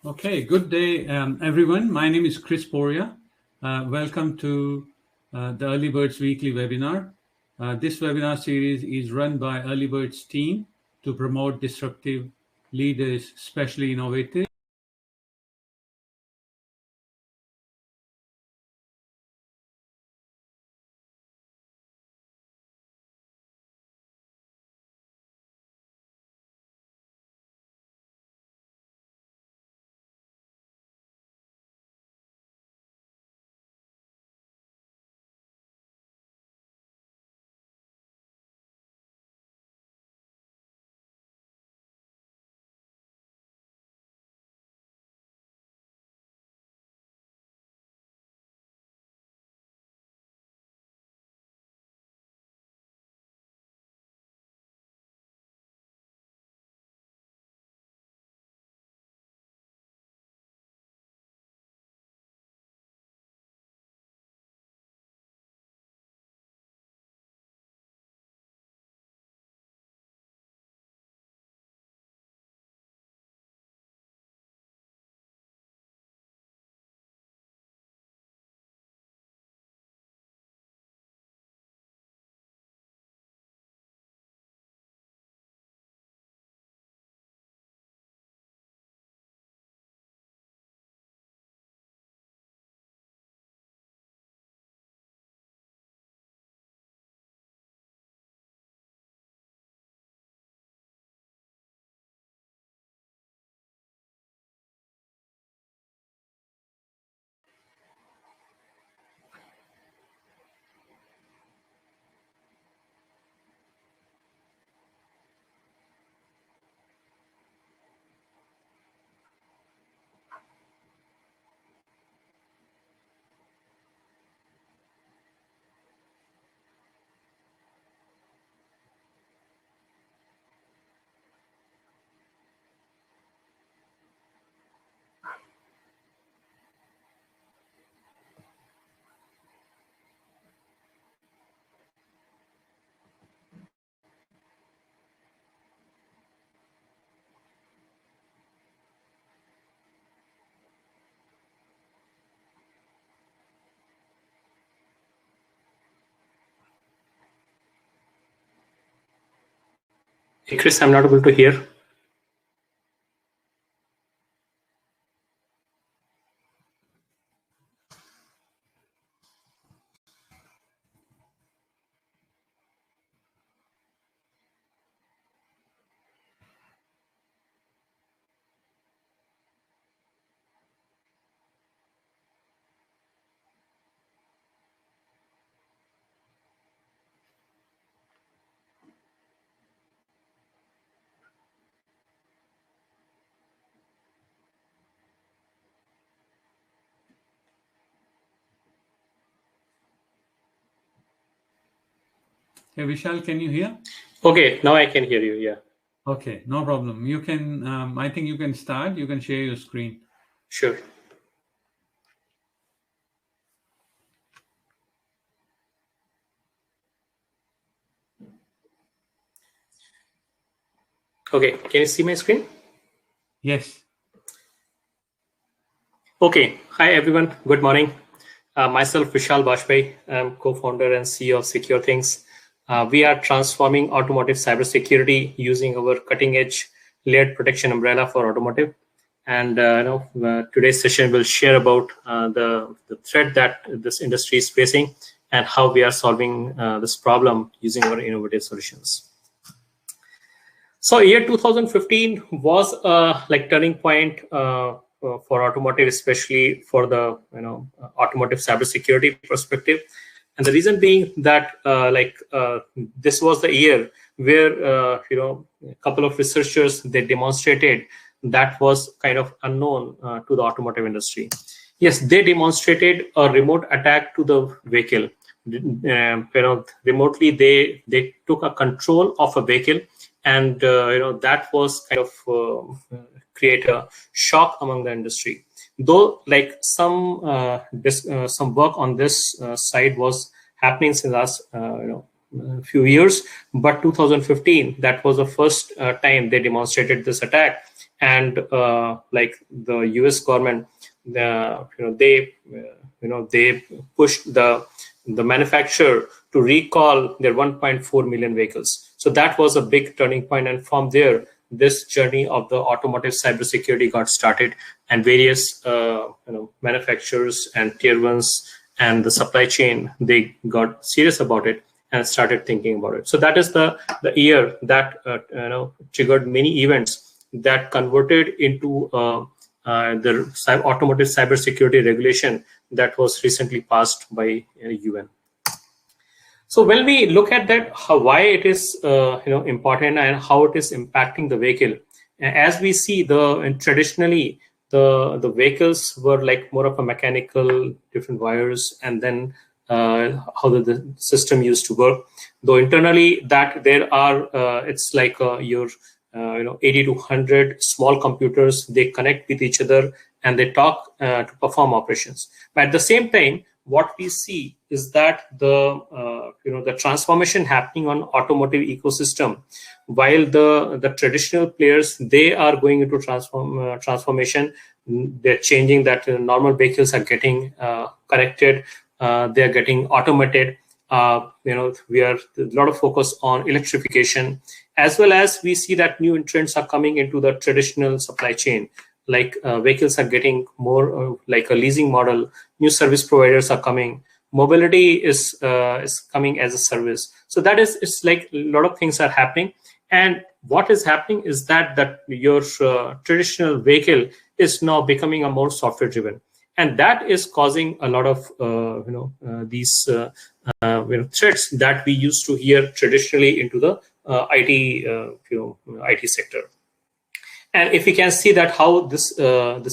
Okay, good day, everyone. My name is Kris Poria. Welcome to the Early Birds Weekly webinar. This webinar series is run by Early Birds team to promote disruptive leaders, especially innovative. Hey, Chris, I'm not able to hear. Hey, Vishal, can you hear? Okay, now I can hear you. Yeah. Okay, no problem. You can, I think you can start. You can share your screen. Sure. Okay, can you see my screen? Yes. Okay. Hi, everyone. Good morning. Myself, Vishal Bajpai. I'm co-founder and CEO of SecureThings. We are transforming automotive cybersecurity using our cutting-edge layered protection umbrella for automotive. And today's session will share about the threat that this industry is facing and how we are solving this problem using our innovative solutions. So year 2015 was a turning point for automotive, especially for the automotive cybersecurity perspective. And the reason being that this was the year where a couple of researchers, they demonstrated that was kind of unknown to the automotive industry. Yes, they demonstrated a remote attack to the vehicle. Remotely they took a control of a vehicle, and that was kind of create a shock among the industry. Though some work on this side was happening since last few years, but 2015, that was the first time they demonstrated this attack, and like the US government, they pushed the manufacturer to recall their 1.4 million vehicles. So that was a big turning point, and from there, this journey of the automotive cybersecurity got started, and various manufacturers and tier ones and the supply chain, they got serious about it and started thinking about it. So that is the year that triggered many events that converted into the automotive cybersecurity regulation that was recently passed by UN. So when we look at that, why it is important and how it is impacting the vehicle, as we see traditionally the vehicles were like more of a mechanical, different wires, and then how the system used to work. Though internally that there are it's like your 80 to 100 small computers, they connect with each other and they talk to perform operations. But at the same time, what we see is that the transformation happening on automotive ecosystem, while the traditional players, they are going into transformation. They're changing that. Normal vehicles are getting connected, they are getting automated. We are a lot of focus on electrification, as well as we see that new entrants are coming into the traditional supply chain. Like vehicles are getting more like a leasing model. New service providers are coming. Mobility is coming as a service. So that is, it's like a lot of things are happening. And what is happening is that your traditional vehicle is now becoming a more software driven, and that is causing a lot of these threats that we used to hear traditionally into the IT sector. And if we can see that how this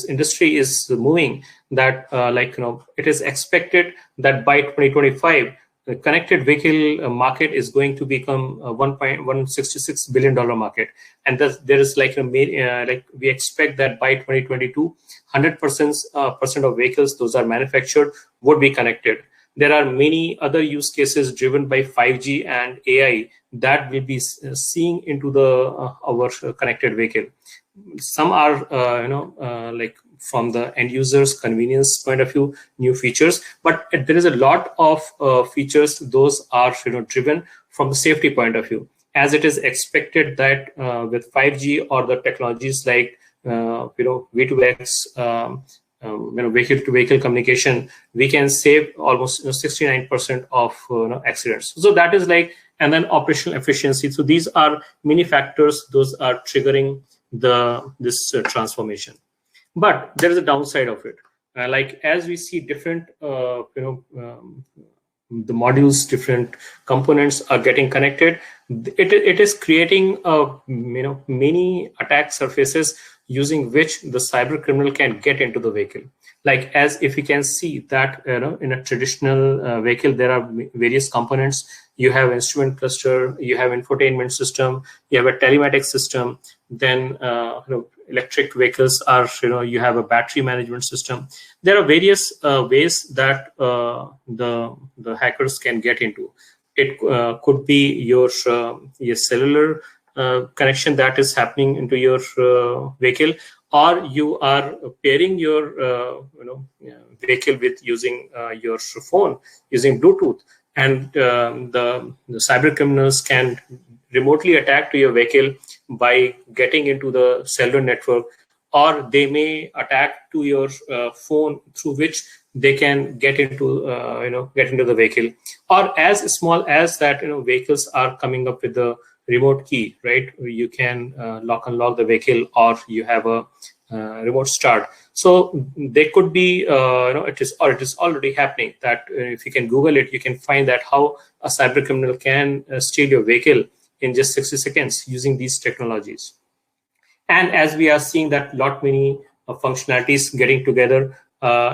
industry is moving, that it is expected that by 2025, the connected vehicle market is going to become a $1.166 billion market, and there is we expect that by 2022, 100% of vehicles those are manufactured would be connected. There are many other use cases driven by 5G and AI that will be seeing into our connected vehicle. Some are like from the end user's convenience point of view, new features, but there is a lot of features those are driven from the safety point of view, as it is expected that with 5G or the technologies like V2X, vehicle to vehicle communication, we can save almost 69% of accidents. So that is like, and then operational efficiency. So these are many factors those are triggering this transformation. But there is a downside of it. Like as we see different the modules, different components are getting connected, it is creating many attack surfaces using which the cyber criminal can get into the vehicle. Like as if you can see that in a traditional vehicle, there are various components. You have instrument cluster, you have infotainment system, you have a telematics system. Then electric vehicles are you have a battery management system. There are various ways that the hackers can get into. It could be your cellular connection that is happening into your vehicle, or you are pairing your vehicle with using your phone using Bluetooth, and the cyber criminals can remotely attack to your vehicle by getting into the cellular network, or they may attack to your phone through which they can get into the vehicle. Or as small as that, vehicles are coming up with the remote key, right? You can unlock the vehicle, or you have a remote start. So they could be it is already happening that if you can Google it, you can find that how a cyber criminal can steal your vehicle in just 60 seconds using these technologies. And as we are seeing that many functionalities getting together,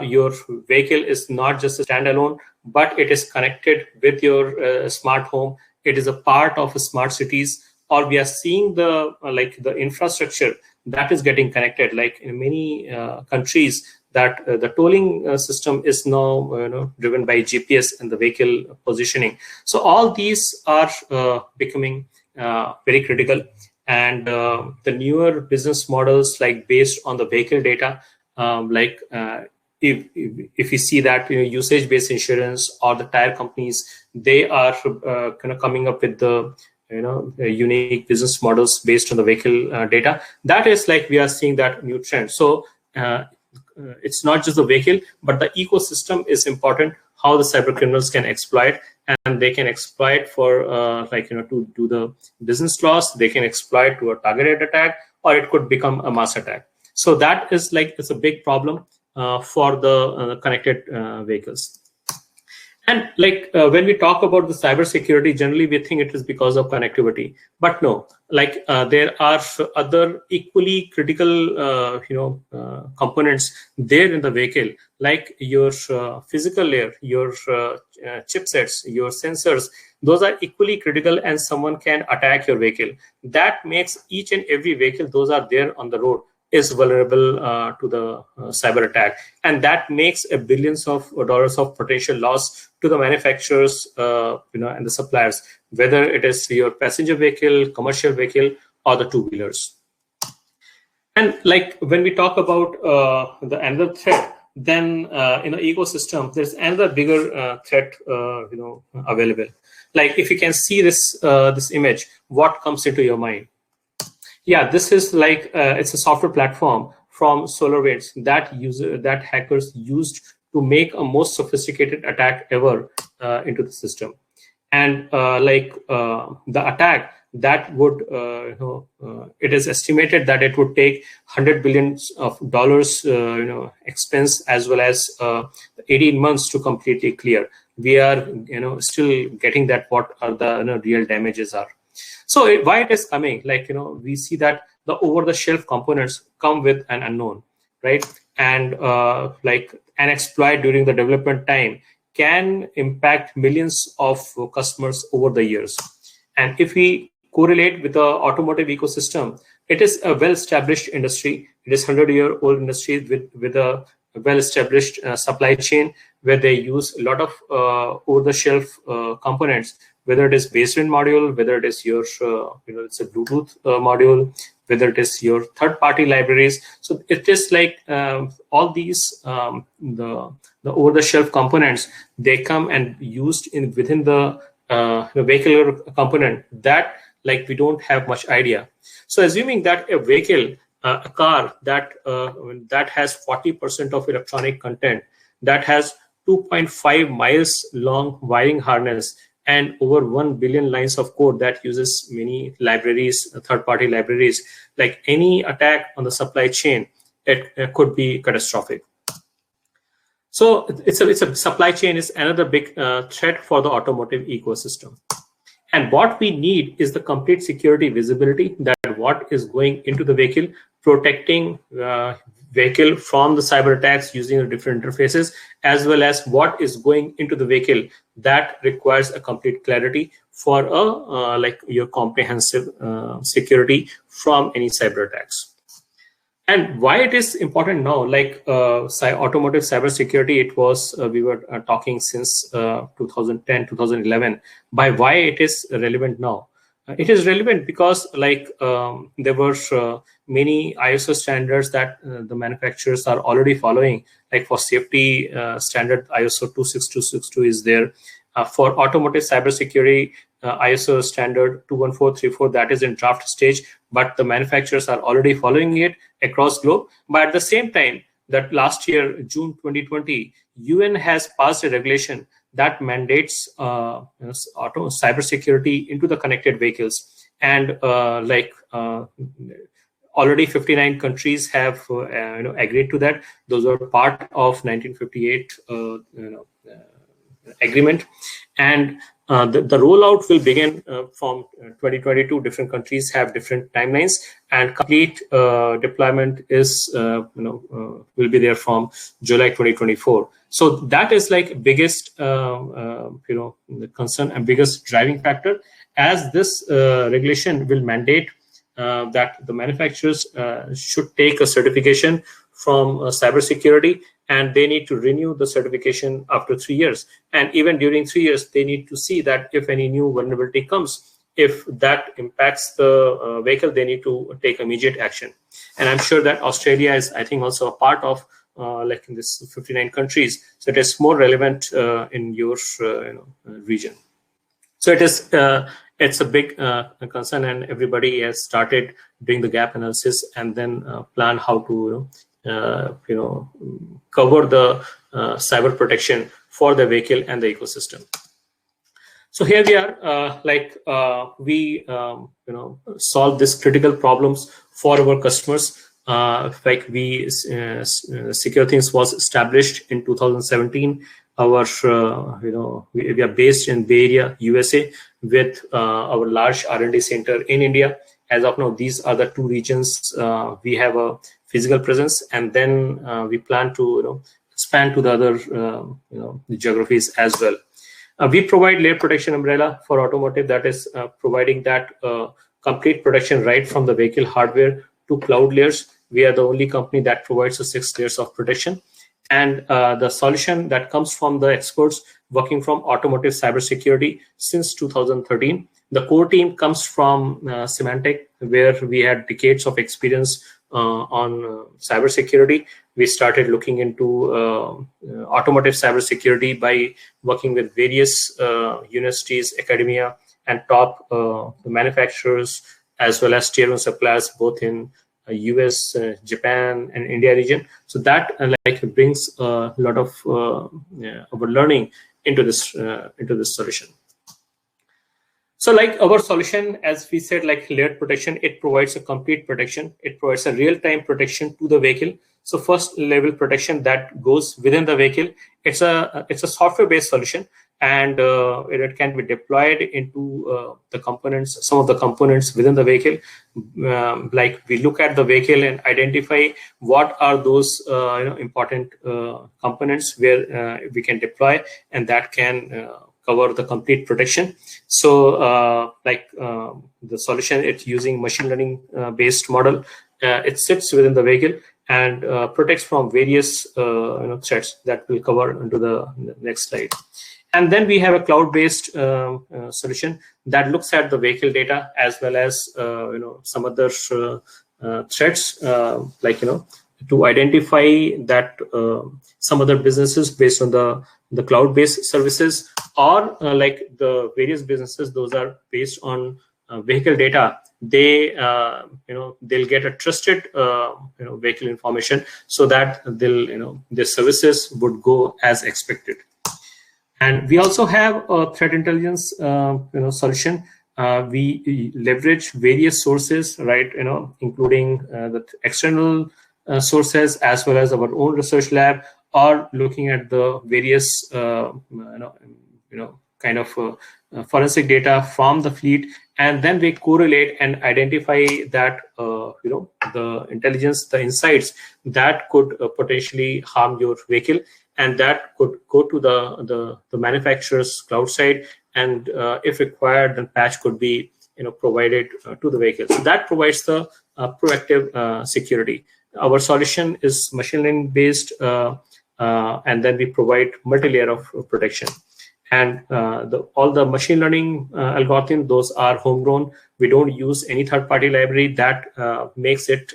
your vehicle is not just a standalone, but it is connected with your smart home. It is a part of smart cities, or we are seeing the infrastructure that is getting connected. Like in many countries, that the tolling system is now driven by GPS and the vehicle positioning. So all these are becoming very critical. And the newer business models, like based on the vehicle data, if you see that usage-based insurance or the tire companies, they are kind of coming up with the unique business models based on the vehicle data. That is like we are seeing that new trend. So it's not just the vehicle, but the ecosystem is important. How the cyber criminals can exploit, and they can exploit for to do the business loss. They can exploit to a targeted attack, or it could become a mass attack. So that is like, it's a big problem for the connected vehicles. And like when we talk about the cybersecurity, generally we think it is because of connectivity, but no. Like there are other equally critical, components there in the vehicle, like your physical layer, your chipsets, your sensors. Those are equally critical, and someone can attack your vehicle. That makes each and every vehicle those are there on the road is vulnerable to the cyber attack, and that makes billions of dollars of potential loss to the manufacturers, and the suppliers, whether it is your passenger vehicle, commercial vehicle, or the two-wheelers. And like when we talk about the another threat, then in the ecosystem, there's another bigger threat, available. Like if you can see this this image, what comes into your mind? Yeah, this is like it's a software platform from SolarWinds that hackers used to make a most sophisticated attack ever into the system. And the attack that would it is estimated that it would take $100 billion expense, as well as 18 months to completely clear. We are still getting that what are the real damages are. So why it is coming, like we see that the over-the-shelf components come with an unknown, right? And like an exploit during the development time can impact millions of customers over the years. And if we correlate with the automotive ecosystem, it is a well-established industry. It is 100-year-old industry with a well-established supply chain, where they use a lot of over-the-shelf components, whether it is baseband module, whether it is your it's a Bluetooth module, whether it is your third-party libraries. So it is like all these the over-the-shelf components, they come and used within the vehicular component that like we don't have much idea. So assuming that a vehicle, a car that has 40% of electronic content, that has 2.5 miles long wiring harness, and over 1 billion lines of code that uses many libraries, third-party libraries, like any attack on the supply chain, it could be catastrophic. So it's a supply chain is another big threat for the automotive ecosystem. And what we need is the complete security visibility, that what is going into the vehicle, protecting vehicle from the cyber attacks using the different interfaces, as well as what is going into the vehicle that requires a complete clarity for like your comprehensive security from any cyber attacks. And why it is important now, like automotive cybersecurity, it was we were talking since 2010, 2011. By why it is relevant now? It is relevant because like there were many ISO standards that the manufacturers are already following. Like for safety standard, ISO 26262 is there. For automotive cybersecurity, ISO standard 21434, that is in draft stage, but the manufacturers are already following it across globe. But at the same time, that last year, June 2020, UN has passed a regulation that mandates cybersecurity into the connected vehicles. And already 59 countries have agreed to that. Those are part of 1958 agreement. And the rollout will begin from 2022. Different countries have different timelines, and complete deployment is will be there from July 2024. So that is like biggest the concern and biggest driving factor, as this regulation will mandate that the manufacturers should take a certification from cybersecurity, and they need to renew the certification after 3 years. And even during 3 years, they need to see that if any new vulnerability comes, if that impacts the vehicle, they need to take immediate action. And I'm sure that Australia is, I think, also a part of like in this 59 countries, so it is more relevant in your region. So it is it's a big concern, and everybody has started doing the gap analysis and then plan how to cover the cyber protection for the vehicle and the ecosystem. So here we are, we solve these critical problems for our customers. Like we, SecureThings was established in 2017. Our, we are based in Bay Area, USA, with our large R&D center in India. As of now, these are the two regions we have a physical presence, and then we plan to expand to the other geographies as well. We provide layer protection umbrella for automotive, that is providing that complete protection right from the vehicle hardware to cloud layers. We are the only company that provides the 6 layers of protection. And the solution that comes from the experts working from automotive cybersecurity since 2013. The core team comes from Symantec, where we had decades of experience on cybersecurity. We started looking into automotive cybersecurity by working with various universities, academia, and top manufacturers, as well as tier 1 suppliers, both in US, Japan, and India region. So that brings a lot of our learning into this solution. So like our solution, as we said, like layered protection, it provides a complete protection. It provides a real-time protection to the vehicle. So first level protection that goes within the vehicle. It's a software-based solution, and it can be deployed into the components, some of the components within the vehicle. Like we look at the vehicle and identify what are those important components where we can deploy, and that can cover the complete protection. So the solution, it's using machine learning based model. It sits within the vehicle and protects from various threats that we'll cover into the next slide. And then we have a cloud-based solution that looks at the vehicle data as well as some other threats, to identify that some other businesses based on the cloud-based services, or like the various businesses, those are based on vehicle data. They'll get a trusted vehicle information, so that their services would go as expected. And we also have a threat intelligence solution. We leverage various sources, right? Including the external sources as well as our own research lab, or looking at the various forensic data from the fleet, and then we correlate and identify that the intelligence, the insights that could potentially harm your vehicle, and that could go to the manufacturer's cloud side, and if required, then patch could be provided to the vehicle. So that provides the proactive security. Our solution is machine learning based, and then we provide multi-layer of protection. And all the machine learning algorithms, those are homegrown. We don't use any third-party library. That makes it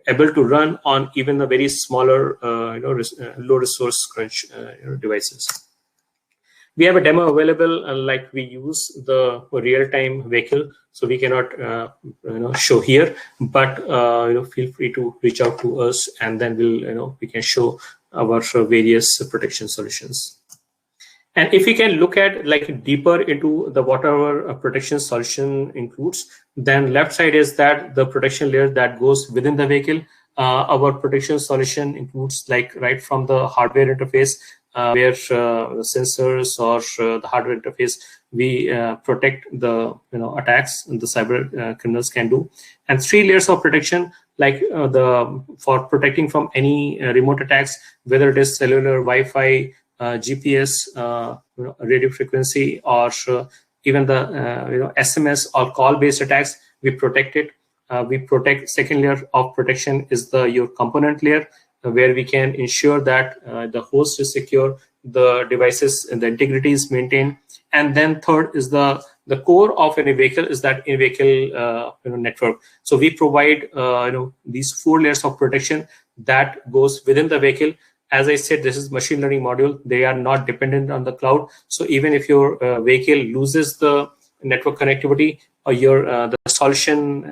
able to run on even the very smaller low resource crunch devices. We have a demo available, like we use the real-time vehicle, so we cannot show here, but feel free to reach out to us, and then we can show our various protection solutions. And if we can look at deeper into the what our protection solution includes, then left side is that the protection layer that goes within the vehicle. Our protection solution includes right from the hardware interface, where the sensors or the hardware interface, we protect the attacks the cyber criminals can do, and 3 layers of protection, for protecting from any remote attacks, whether it is cellular, Wi-Fi, GPS, radio frequency, or even the SMS or call-based attacks. We protect it. We protect. Second layer of protection is your component layer, where we can ensure that the host is secure, the devices and the integrity is maintained. And then third is the the core of any vehicle is that in-vehicle network. So we provide these 4 layers of protection that goes within the vehicle. As I said, this is machine learning module. They are not dependent on the cloud. So even if your vehicle loses the network connectivity, or your the solution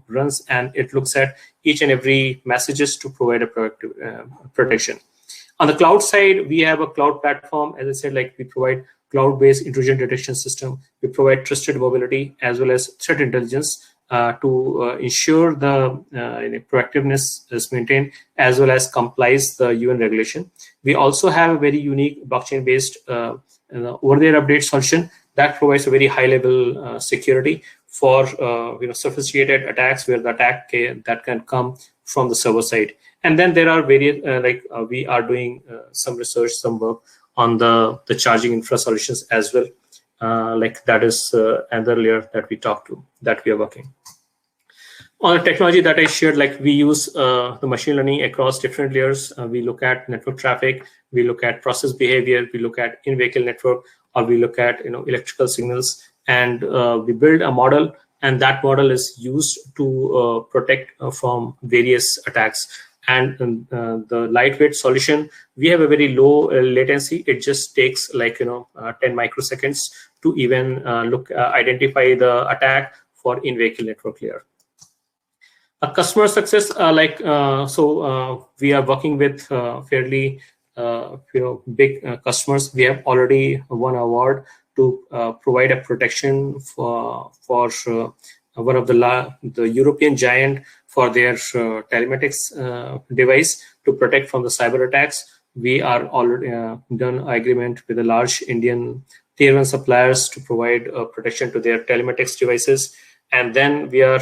runs and it looks at each and every messages to provide a protection. On the cloud side, we have a cloud platform. As I said, like we provide cloud-based intrusion detection system. We provide trusted mobility as well as threat intelligence to ensure the proactiveness is maintained as well as complies the UN regulation. We also have a very unique blockchain-based over-the-air update solution that provides a very high-level security for sophisticated attacks where the attack that can come from the server side. And then there are various we are doing some research, some work on the charging infra solutions as well. That is another layer that we are working on. The technology that I shared, like we use the machine learning across different layers. We look at network traffic, we look at process behavior, we look at in-vehicle network, or we look at electrical signals, and we build a model, and that model is used to protect from various attacks. And the lightweight solution, we have a very low latency. It just takes 10 microseconds to even identify the attack for in-vehicle network layer. Customer success, we are working with fairly big customers. We have already won an award to provide a protection for one of the European giant for their telematics device to protect from the cyber attacks. We are already done an agreement with a large Indian tier 1 suppliers to provide protection to their telematics devices. And then we are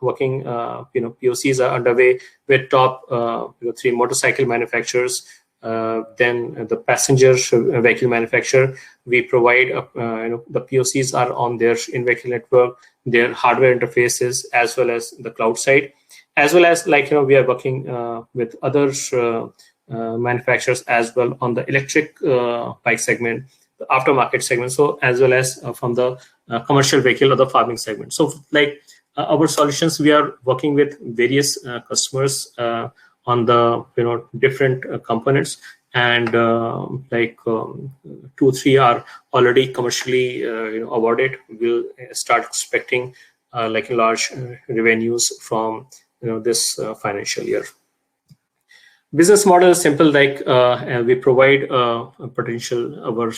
working, POCs are underway with top 3 motorcycle manufacturers. Then the passenger vehicle manufacturer, we provide, the POCs are on their in-vehicle network, their hardware interfaces, as well as the cloud side, as well as we are working with other manufacturers as well on the electric bike segment, the aftermarket segment, so as well as from the commercial vehicle or the farming segment. So our solutions, we are working with various customers on the different components, and 2-3 are already commercially awarded. We'll start expecting large revenues from this financial year. Business model is simple, we provide a potential our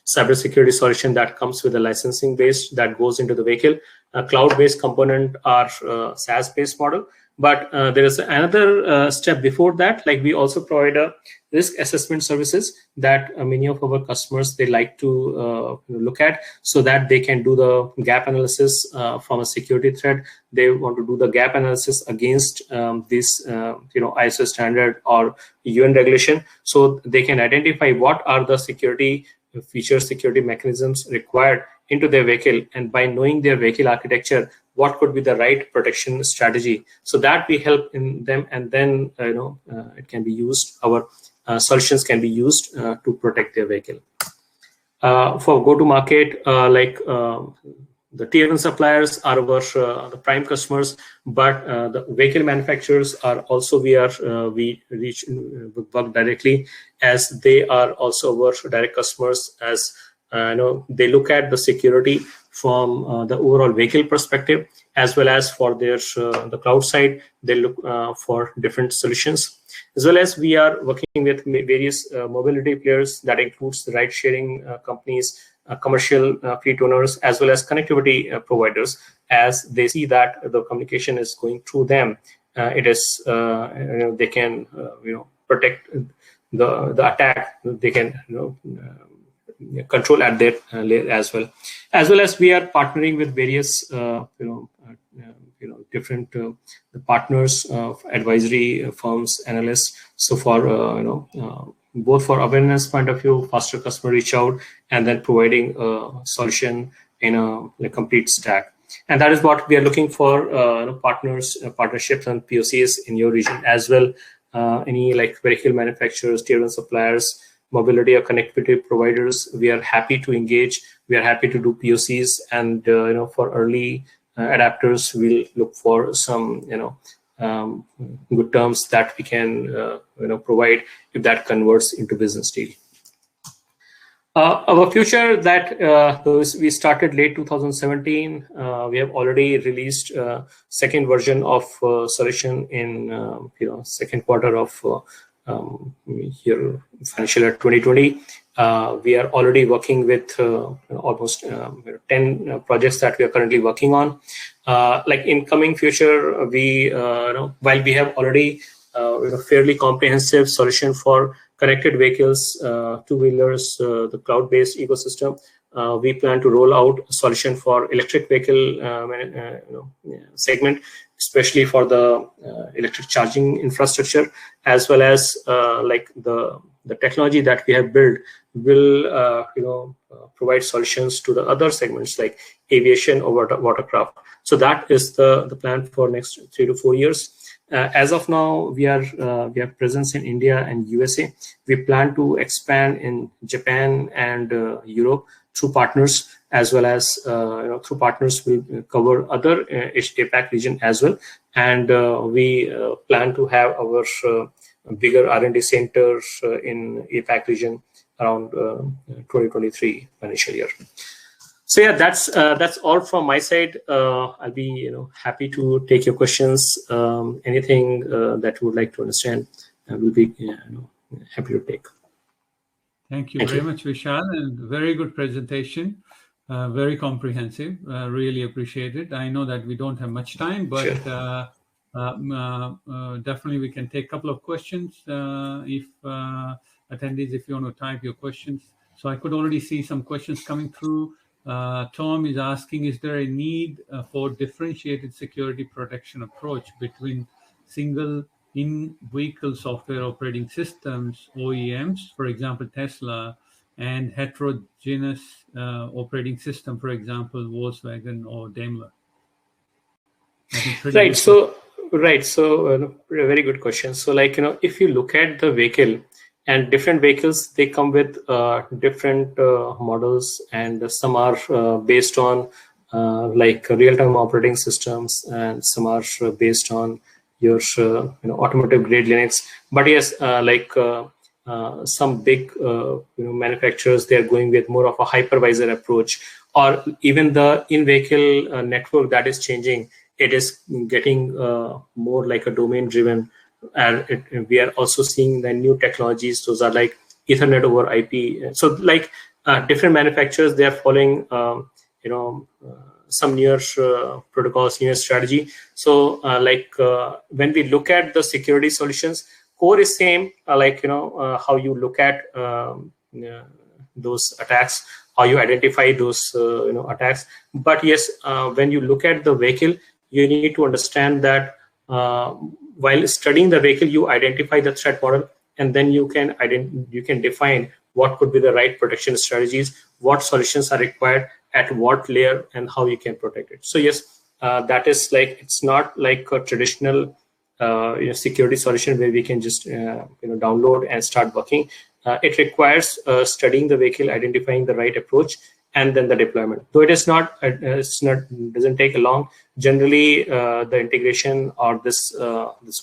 cybersecurity solution that comes with a licensing base that goes into the vehicle. A cloud-based component are SaaS-based model. But there is another step before that. We also provide a risk assessment services that many of our customers, they like to look at, so that they can do the gap analysis from a security threat. They want to do the gap analysis against this ISO standard or UN regulation, so they can identify what are the security features, security mechanisms required into their vehicle, and by knowing their vehicle architecture, what could be the right protection strategy, so that we help in them, and then it can be used. Our solutions can be used to protect their vehicle. For go-to-market, the tier 1 suppliers are our the prime customers, but the vehicle manufacturers are also we work directly, as they are also our direct customers, as they look at the security from the overall vehicle perspective, as well as for their the cloud side, they look for different solutions. As well as we are working with various mobility players, that includes the ride-sharing companies, commercial fleet owners, as well as connectivity providers. As they see that the communication is going through them, it is they can protect the attack. They can control at their layer as well. As well as we are partnering with various different partners, advisory firms, analysts. So for both for awareness point of view, faster customer reach out, and then providing a solution in a complete stack. And that is what we are looking for, partnerships and POCs in your region as well. Any vehicle manufacturers, tier 1 suppliers, mobility or connectivity providers, we are happy to engage we are happy to do POCs, and for early adapters, we'll look for some good terms that we can provide if that converts into business deal. Our future that we started late 2017. We have already released second version of solution in second quarter of here financial year 2020. We are already working with almost 10 projects that we are currently working on. Like in coming future, we while we have already fairly comprehensive solution for connected vehicles, two-wheelers, the cloud-based ecosystem. We plan to roll out a solution for electric vehicle segment, especially for the electric charging infrastructure, as well as like the technology that we have built will provide solutions to the other segments like aviation or watercraft. So that is the plan for next 3 to 4 years. As of now, we have presence in India and USA. We plan to expand in Japan and Europe through partners, as well as through partners will cover other APAC region as well. And we plan to have our bigger R&D center in APAC region around 2023 financial year. So yeah, that's all from my side. I'll be happy to take your questions. Anything that you would like to understand, we'll be happy to take. Thank you very much, Vishal, and very good presentation. Very comprehensive. Really appreciate it. I know that we don't have much time, but sure. Definitely we can take a couple of questions if attendees, if you want to type your questions. So I could already see some questions coming through. Tom is asking, is there a need for differentiated security protection approach between single in-vehicle software operating systems, OEMs, for example, Tesla, and heterogeneous operating system, for example, Volkswagen or Daimler? Right. So very good question. So like, if you look at the vehicle, and different vehicles, they come with different models, and some are based on like real-time operating systems, and some are based on your automotive grade Linux. But yes, like some big manufacturers, they are going with more of a hypervisor approach, or even the in-vehicle network that is changing. It is getting more like a domain-driven. And we are also seeing the new technologies. Those are like Ethernet over IP. So like different manufacturers, they are following some newer protocols, newer strategy. So like when we look at the security solutions, core is same. Like how you look at those attacks, how you identify those attacks. But yes, when you look at the vehicle, you need to understand that while studying the vehicle, you identify the threat model, and then you can define what could be the right protection strategies, what solutions are required at what layer, and how you can protect it. So yes, that is like, it's not like a traditional security solution where we can just download and start working. It requires studying the vehicle, identifying the right approach, and then the deployment. Though doesn't take a long. Generally, the integration or this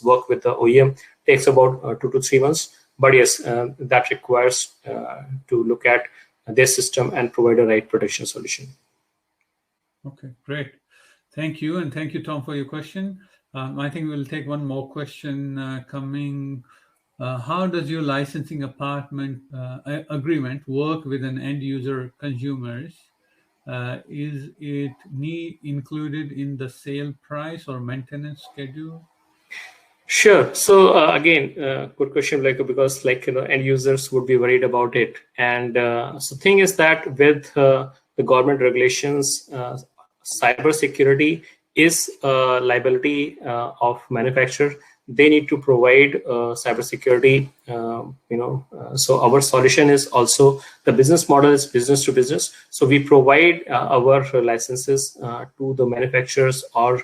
work with the OEM takes about 2 to 3 months. But yes, that requires to look at their system and provide a right protection solution. Okay, great. Thank you, and thank you, Tom, for your question. I think we'll take one more question coming. How does your licensing agreement work with an end user consumers? Is it included in the sale price or maintenance schedule? Sure. So again, good question, like, because like end users would be worried about it. And so thing is that with the government regulations, cybersecurity is a liability of manufacturer. They need to provide cybersecurity. So our solution is also, the business model is business to business. So we provide our licenses to the manufacturers or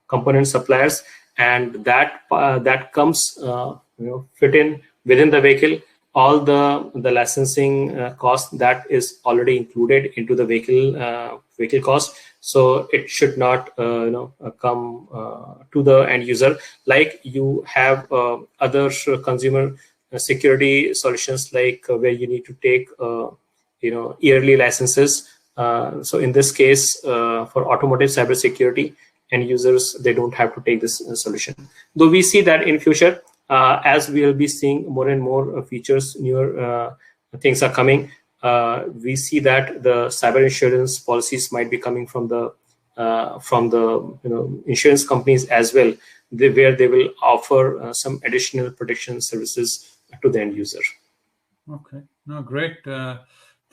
component suppliers, and that comes fit in within the vehicle, all the licensing cost that is already included into the vehicle cost. So it should not come to the end user. Like you have other consumer security solutions, like where you need to take yearly licenses. So in this case, for automotive cybersecurity, end users, they don't have to take this solution. Though we see that in future, as we will be seeing more and more features, newer things are coming. We see that the cyber insurance policies might be coming from the insurance companies as well, where they will offer some additional protection services to the end user. Okay, no, great.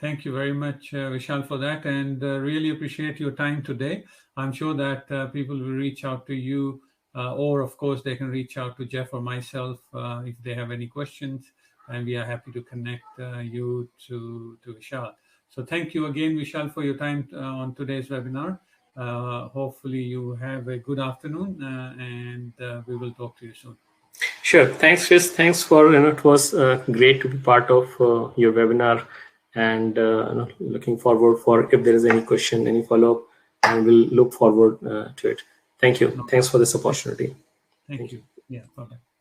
Thank you very much, Vishal, for that, and really appreciate your time today. I'm sure that people will reach out to you, or of course they can reach out to Jeff or myself if they have any questions, and we are happy to connect you to Vishal. So thank you again, Vishal, for your time on today's webinar. Hopefully you have a good afternoon, and we will talk to you soon. Sure. Thanks, Chris. Thanks for, it was great to be part of your webinar, and looking forward for if there is any question, any follow-up, and we'll look forward to it. Thank you. Thanks for this opportunity. Thank you. Yeah, bye-bye.